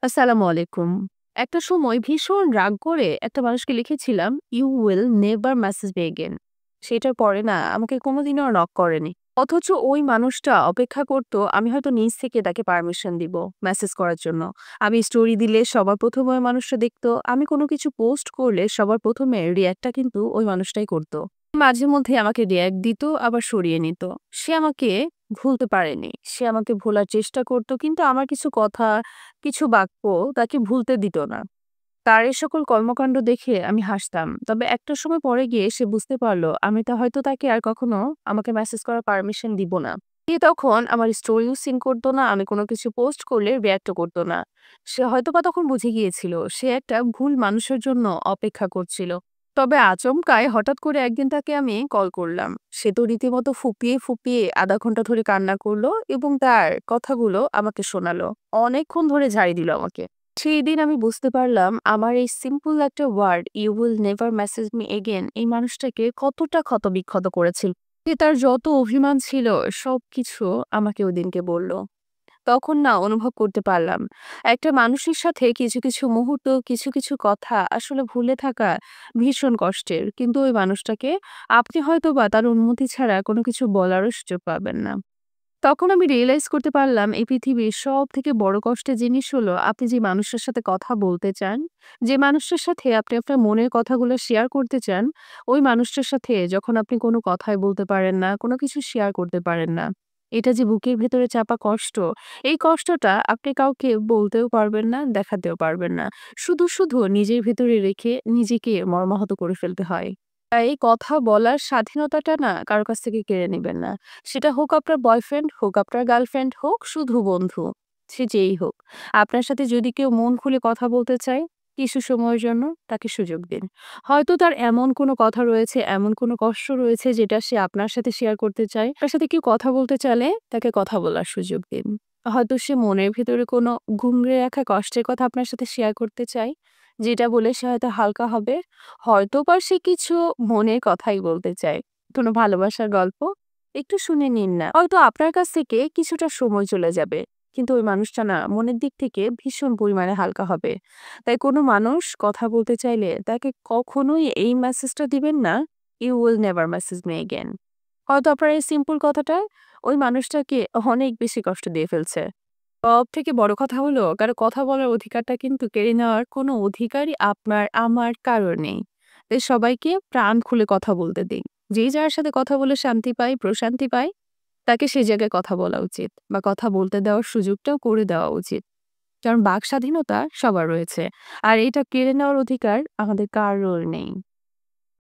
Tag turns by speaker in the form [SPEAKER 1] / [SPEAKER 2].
[SPEAKER 1] আসসালামু আলাইকুম। একটা সময় ভীষণ রাগ করে একটা মানুষকে লিখেছিলাম, "you will never message me again." সেটার পরে না আমাকে কোনোদিনও নক করেনি। অথচ ওই মানুষটা অপেক্ষা করতো আমি হয়তো নিজ থেকে তাকে পারমিশন দিব মেসেজ করার জন্য। আমি স্টোরি দিলে সবার ১ম ওই মানুষটা দেখতো। আমি কোনো কিছু পোস্ট করলে সবার ১ম এ রিঅ্যাক্টটা কিন্তু ওই মানুষটাই করতো। মাঝে মধ্যে আমাকে রিঅ্যাক্ট দিত, আবার সরিয়ে নিত। সে আমাকে ভুলতে পারেনি। সে আমাকে ভোলার চেষ্টা করত, কিন্তু আমার কিছু কথা, কিছু বাক্য তাকে ভুলতে দিত না। তার এ সকল কর্মকাণ্ড দেখে আমি হাসতাম। তবে একটা সময় পরে গিয়ে সে বুঝতে পারল আমি হয়তো তাকে আর কখনো আমাকে মেসেজ করার পারমিশন দিব না। সে তখন আমার স্টোরিও সিন করত না, আমি কোনো কিছু পোস্ট করলে রিঅ্যাক্টও করত না। সে হয়তোবা তখন বুঝে গিয়েছিল সে একটা ভুল মানুষের জন্য অপেক্ষা করছিল। তবে আচমকাই হঠাৎ করে একদিন তাকে আমি কল করলাম। সে তো রীতিমতো ফুপিয়ে ফুপিয়ে আধা ঘন্টা ধরে কান্না করলো এবং তার কথাগুলো আমাকে শোনালো। অনেকক্ষণ ধরে ঝাড়ি দিল আমাকে। সেই দিন আমি বুঝতে পারলাম আমার এই সিম্পল একটা word, you will never message me again, এই মানুষটাকে কতটা ক্ষতবিক্ষত করেছিল। সে তার যত অভিমান ছিল সবকিছু আমাকে ওদিনকে বলল। তখন না অনুভব করতে পারলাম একটা মানুষের সাথে কিছু কিছু মুহূর্ত, কিছু কিছু কথা আসলে ভুলে থাকা ভীষণ কষ্টের, কিন্তু ওই মানুষটাকে আপনি হয়তো বা তার অনুমতি ছাড়া কোনো কিছু বলারও সুযোগ পাবেন না। তখন আমি রিয়েলাইজ করতে পারলাম এই পৃথিবীর সব থেকে বড় কষ্টের জিনিস হলো আপনি যে মানুষের সাথে কথা বলতে চান, যে মানুষটার সাথে আপনি আপনার মনের কথাগুলো শেয়ার করতে চান, ওই মানুষটার সাথে যখন আপনি কোনো কথাই বলতে পারেন না, কোনো কিছু শেয়ার করতে পারেন না। এটা যে বুকের ভেতরে চাপা কষ্ট, এই কষ্টটা আপনি কাউকে বলতেও পারবেন না, দেখাতেও পারবেন না। শুধু নিজের ভেতরে রেখে নিজেকে মর্মাহত করে ফেলতে হয়। তাই কথা বলার স্বাধীনতাটা না কারো কাছ থেকে কেড়ে নিবেন না। সেটা হোক আপনার বয়ফ্রেন্ড, হোক আপনার গার্লফ্রেন্ড, হোক শুধু বন্ধু, সে যেই হোক। আপনার সাথে যদি কেউ মন খুলে কথা বলতে চায়, কিছু সময়ের জন্য তাকে সুযোগ দিন। হয়তো তার এমন কোনো কথা রয়েছে, এমন কোনো কষ্ট রয়েছে যেটা সে আপনার সাথে শেয়ার করতে চায়। আপনার সাথে কেউ কথা বলতে চাইলে তাকে কথা বলার সুযোগ দিন। হয়তো সে মনের ভেতরে কোনো গুমড়ে রাখা কষ্টের কথা আপনার সাথে শেয়ার করতে চায়, যেটা বলে সে হয়তো হালকা হবে। হয়তোবা সে কিছু মনের কথাই বলতে চায়। কোনো ভালোবাসার গল্প একটু শুনে নিন না। হয়তো আপনার কাছ থেকে কিছুটা সময় চলে যাবে। কিন্তু ওই মানুষটা না মনের দিক থেকে ভীষণ পরিমাণে হালকা হবে। তাই কোনো মানুষ কথা বলতে চাইলে তাকে কখনোই এই মেসেজটা দিবেন না, "you will never message me again." হয়তো আপনার এই সিম্পল কথাটা ওই মানুষটাকে অনেক বেশি কষ্ট দিয়ে ফেলছে। সবথেকে বড় কথা হলো কারো কথা বলার অধিকারটা কিন্তু কেড়ে নেওয়ার কোনো অধিকারই আপনার, আমার কারোর নেই। তাই সবাইকে প্রাণ খুলে কথা বলতে দিন। যে যার সাথে কথা বলে শান্তি পায়, প্রশান্তি পায়, তাকে সেই জায়গায় কথা বলা উচিত বা কথা বলতে দেওয়ার সুযোগটাও করে দেওয়া উচিত। কারণ বাক স্বাধীনতা সবার রয়েছে। আর এটা কেড়ে নেওয়ার অধিকার আমাদের কারোর নেই।